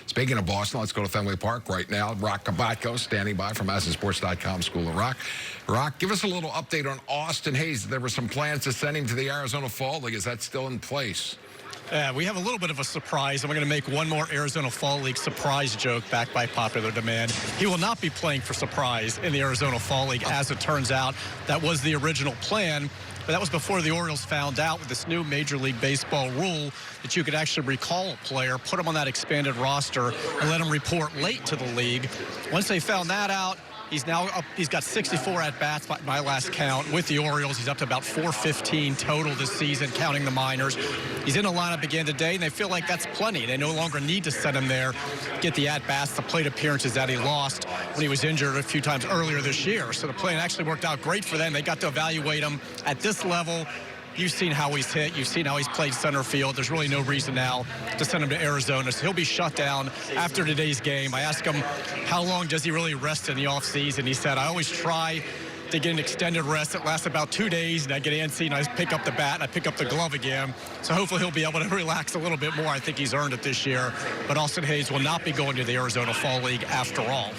Speaking of Boston, let's go to Fenway Park right now. Roch Kubatko standing by from MASNsports.com School of Rock. Roch, give us a little update on Austin Hayes. There were some plans to send him to the Arizona Fall League. Is that still in place? We have a little bit of a surprise, and we're going to make one more Arizona Fall League surprise joke backed by popular demand. He will not be playing for surprise in the Arizona Fall League, as it turns out. That was the original plan, but that was before the Orioles found out with this new Major League Baseball rule that you could actually recall a player, put him on that expanded roster, and let him report late to the league. Once they found that out, he's now up, he's got 64 at-bats by my last count with the Orioles. He's up to about 415 total this season, counting the minors. He's in the lineup again today, and they feel like that's plenty. They no longer need to send him there, get the at-bats, the plate appearances that he lost when he was injured a few times earlier this year. So the plan actually worked out great for them. They got to evaluate him at this level. You've seen how he's hit. You've seen how he's played center field. There's really no reason now to send him to Arizona. So he'll be shut down after today's game. I asked him how long does he really rest in the offseason. He said, I always try to get an extended rest. It lasts about 2 days, and I get antsy, and I pick up the bat, and I pick up the glove again. So hopefully he'll be able to relax a little bit more. I think he's earned it this year. But Austin Hayes will not be going to the Arizona Fall League after all.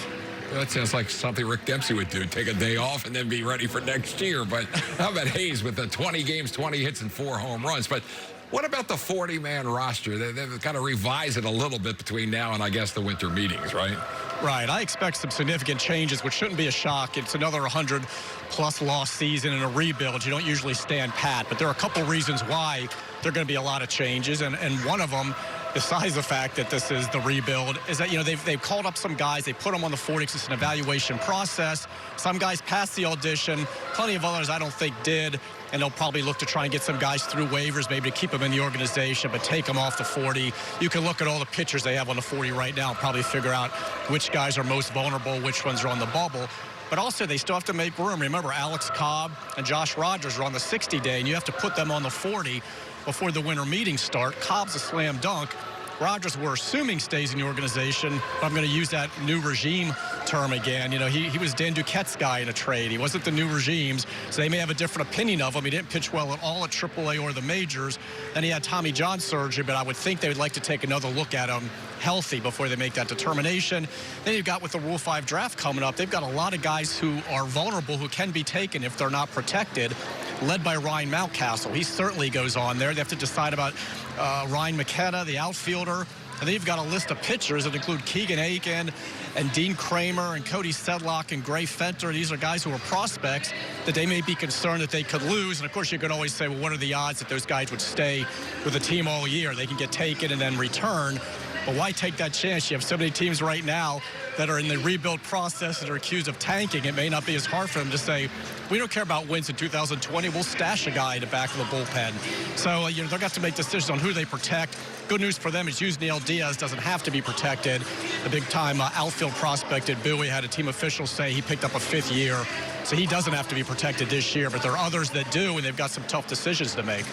That sounds like something Rick Dempsey would do, take a day off and then be ready for next year. But how about Hayes with the 20 games, 20 hits, and 4 home runs? But what about the 40-man roster? They've kind of revised it a little bit between now and, I guess, the winter meetings, right? Right. I expect some significant changes, which shouldn't be a shock. It's another 100-plus loss season and a rebuild. You don't usually stand pat. But there are a couple reasons why there are going to be a lot of changes. And one of them, besides the fact that this is the rebuild, is that, you know, they've called up some guys. They put them on the 40 because it's an evaluation process. Some guys passed the audition. Plenty of others I don't think did. And they'll probably look to try and get some guys through waivers, maybe to keep them in the organization, but take them off the 40. You can look at all the pitchers they have on the 40 right now and probably figure out which guys are most vulnerable, which ones are on the bubble. But also, they still have to make room. Remember, Alex Cobb and Josh Rogers are on the 60-day, and you have to put them on the 40 before the winter meetings start. Cobb's a slam dunk. Rogers, we're assuming, stays in the organization, but I'm going to use that new regime term again. You know, he was Dan Duquette's guy in a trade. He wasn't the new regimes, so they may have a different opinion of him. He didn't pitch well at all at AAA or the majors. Then he had Tommy John surgery, but I would think they would like to take another look at him healthy before they make that determination. Then you've got with the Rule 5 draft coming up, they've got a lot of guys who are vulnerable who can be taken if they're not protected, led by Ryan Mountcastle. He certainly goes on there. They have to decide about Ryan McKenna, the outfielder. And then you've got a list of pitchers that include Keegan Aiken and Dean Kramer and Cody Sedlock and Gray Fenter. These are guys who are prospects that they may be concerned that they could lose. And, of course, you can always say, well, what are the odds that those guys would stay with the team all year? They can get taken and then return. But why take that chance? You have so many teams right now that are in the rebuild process that are accused of tanking. It may not be as hard for them to say, we don't care about wins in 2020. We'll stash a guy in the back of the bullpen. So, you know, they're going to have to make decisions on who they protect. Good news for them is Yusniel Diaz doesn't have to be protected. The big-time outfield prospect at Bowie had a team official say he picked up a 5th year. So he doesn't have to be protected this year, but there are others that do, and they've got some tough decisions to make.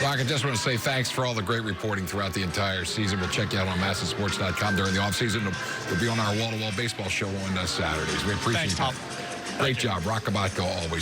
Roch, I just want to say thanks for all the great reporting throughout the entire season. We'll check you out on MASNsports.com during the offseason. We'll be on our wall-to-wall baseball show on Saturdays. We appreciate Thanks, Tom. Great job. Roch Kubatko always.